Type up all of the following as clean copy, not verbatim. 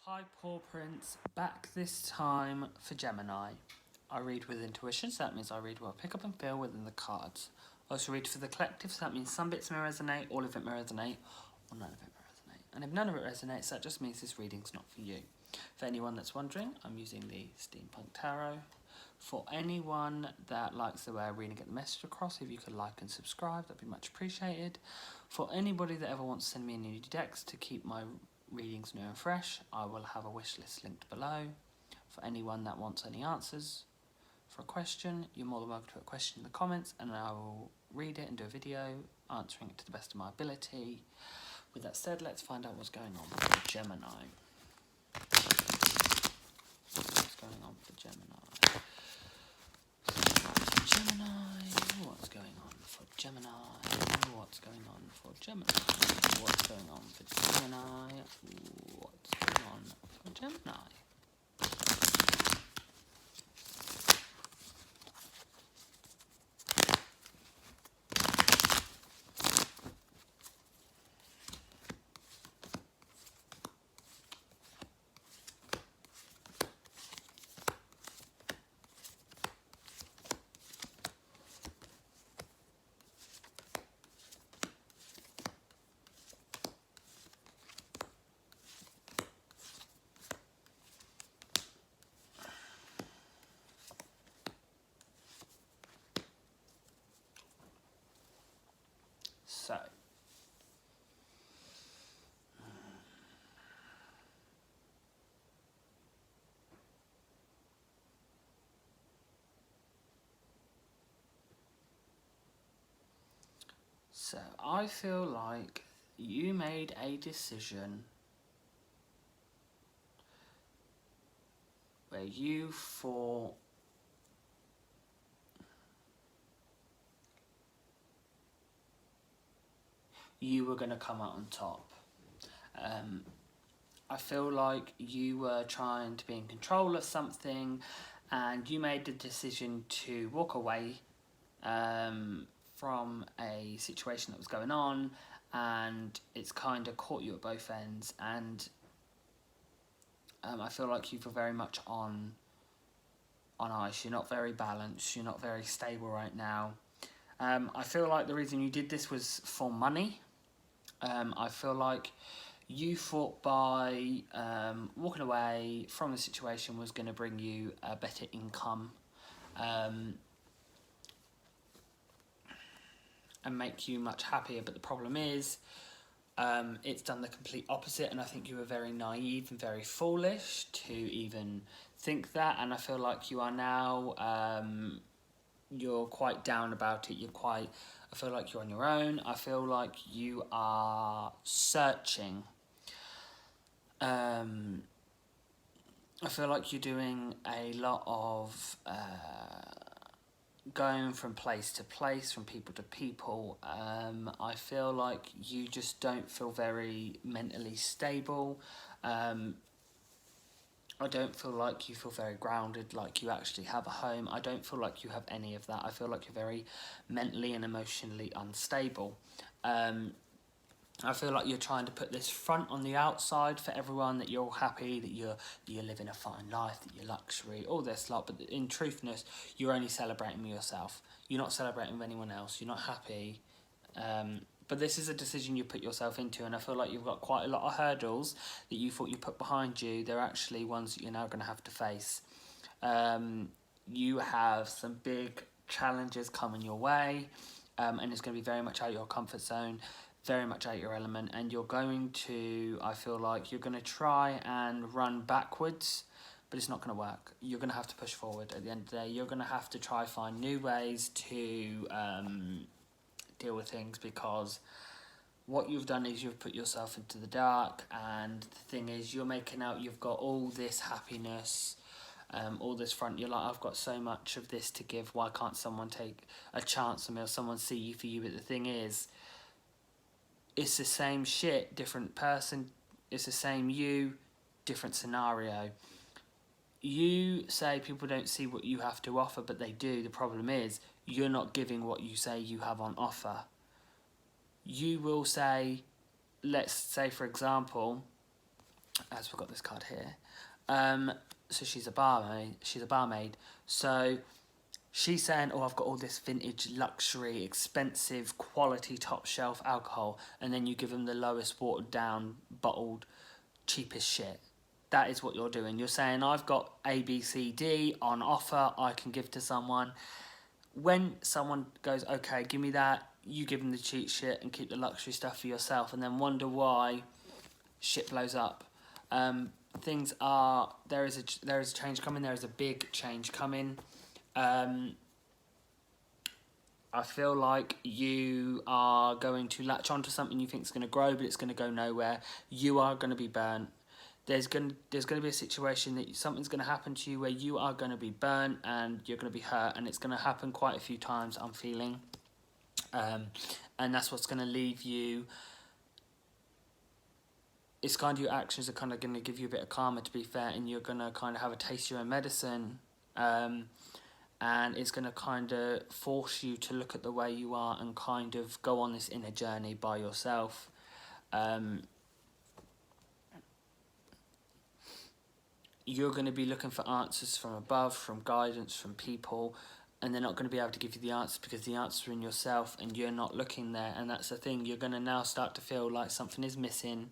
Hi Paw Prince, back this time for Gemini. I read with intuition, so that means I read what I pick up and feel within the cards. I also read for the collective, so that means some bits may resonate, all of it may resonate, or none of it may resonate. And if none of it resonates, that just means this reading's not for you. For anyone that's wondering, I'm using the Steampunk Tarot. For anyone that likes the way I read and get the message across, if you could like and subscribe, that'd be much appreciated. For anybody that ever wants to send me any decks to keep my readings new and fresh, I will have a wish list linked below. For anyone that wants any answers for a question, you're more than welcome to put a question in the comments and I will read it and do a video answering it to the best of my ability. With that said, let's find out what's going on for Gemini. What's going on for Gemini? What's going on for Gemini? What's going on for Gemini? What's going on for Gemini? What's going on for Gemini? So I feel like you made a decision where you thought you were going to come out on top. I feel like you were trying to be in control of something and you made the decision to walk away from a situation that was going on, and it's kind of caught you at both ends, and I feel like you feel very much on ice. You're not very balanced, you're not very stable right now. I feel like the reason you did this was for money. I feel like you thought by walking away from the situation was going to bring you a better income and make you much happier, but the problem is it's done the complete opposite, and I think you were very naive and very foolish to even think that, and I feel like you are now you're quite down about it. I feel like you're on your own. I feel like you are searching. I feel like you're doing a lot of going from place to place, from people to people. I feel like you just don't feel very mentally stable. I don't feel like you feel very grounded, like you actually have a home. I don't feel like you have any of that. I feel like you're very mentally and emotionally unstable. I feel like you're trying to put this front on the outside for everyone, that you're happy, that you're living a fine life, that you're luxury, all this lot. But in truthness, you're only celebrating with yourself. You're not celebrating with anyone else. You're not happy. But this is a decision you put yourself into, and I feel like you've got quite a lot of hurdles that you thought you put behind you. They're actually ones that you're now going to have to face. You have some big challenges coming your way, and it's going to be very much out of your comfort zone, very much out of your element, and you're going to, I feel like, you're going to try and run backwards, but it's not going to work. You're going to have to push forward at the end of the day. You're going to have to try find new ways to deal with things, because what you've done is you've put yourself into the dark, and the thing is, you're making out you've got all this happiness, all this front. You're like, I've got so much of this to give, why can't someone take a chance on me, or someone see you for you? But the thing is, it's the same shit, different person. It's the same you, different scenario. You say people don't see what you have to offer, but they do. The problem is you're not giving what you say you have on offer. You will say, let's say for example, as we've got this card here. So she's a barmaid. She's a barmaid. So she's saying, oh, I've got all this vintage, luxury, expensive, quality, top shelf alcohol, and then you give them the lowest, watered down, bottled, cheapest shit. That is what you're doing. You're saying, I've got A, B, C, D on offer, I can give to someone. When someone goes, okay, give me that, you give them the cheap shit and keep the luxury stuff for yourself, and then wonder why shit blows up. Things are, there is a change coming. There is a big change coming. I feel like you are going to latch onto something you think is going to grow, but it's going to go nowhere. You are going to be burnt. There's going to be a situation that something's going to happen to you where you are going to be burnt and you're going to be hurt, and it's going to happen quite a few times, I'm feeling. And that's what's going to leave you. It's kind of, your actions are kind of going to give you a bit of karma, to be fair, and you're going to kind of have a taste of your own medicine. And it's going to kind of force you to look at the way you are and kind of go on this inner journey by yourself. You're going to be looking for answers from above, from guidance, from people, and they're not going to be able to give you the answers because the answers are in yourself and you're not looking there. And that's the thing, you're going to now start to feel like something is missing.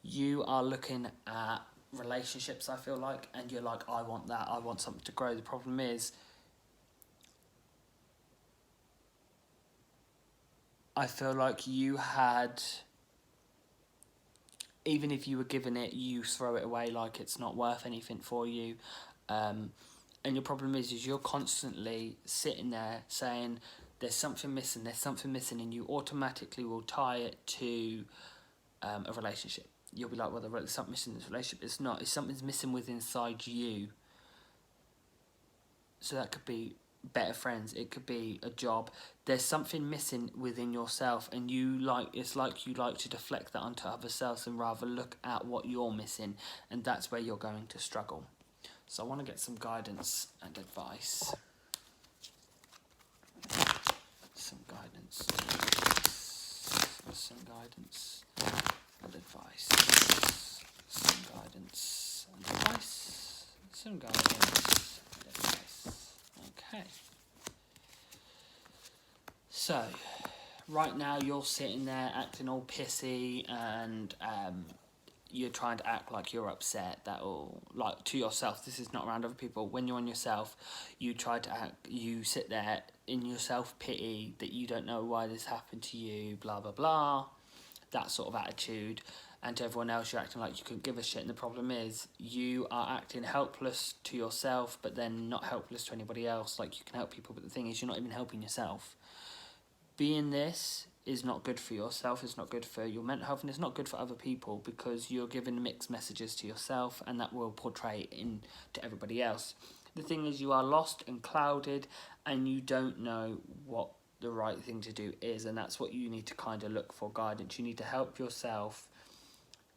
You are looking at relationships, I feel like, and you're like, I want that, I want something to grow. The problem is, I feel like you had, even if you were given it, you throw it away like it's not worth anything for you. And your problem is you're constantly sitting there saying, there's something missing, and you automatically will tie it to a relationship. You'll be like, well, there's something missing in this relationship. It's not. It's something's missing within inside you. So that could be better friends. It could be a job. There's something missing within yourself, and it's like you like to deflect that onto other selves and rather look at what you're missing, and that's where you're going to struggle. So I want to get some guidance and advice. Some guidance and advice. Some guidance and advice. Some guidance and advice. Okay. So, right now you're sitting there acting all pissy and you're trying to act like you're upset, like to yourself. This is not around other people. When you're on yourself, you try to act, you sit there in your self-pity that you don't know why this happened to you, blah, blah, blah. That sort of attitude. And to everyone else, you're acting like you couldn't give a shit. And the problem is, you are acting helpless to yourself, but then not helpless to anybody else. Like, you can help people, but the thing is, you're not even helping yourself. Being this is not good for yourself, it's not good for your mental health, and it's not good for other people because you're giving mixed messages to yourself and that will portray into everybody else. The thing is, you are lost and clouded and you don't know what the right thing to do is, and that's what you need to kind of look for guidance. You need to help yourself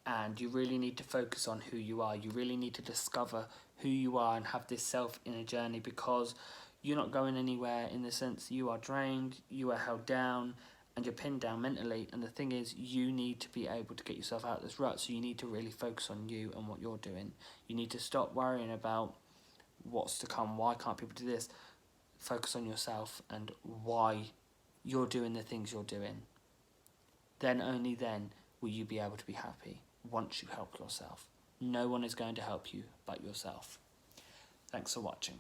and you really need to focus on who you are. You really need to discover who you are and have this self-inner journey, because you're not going anywhere in the sense you are drained, you are held down, and you're pinned down mentally. And the thing is, you need to be able to get yourself out of this rut, so you need to really focus on you and what you're doing. You need to stop worrying about what's to come, why can't people do this. Focus on yourself and why you're doing the things you're doing. Then, only then, will you be able to be happy once you help yourself. No one is going to help you but yourself. Thanks for watching.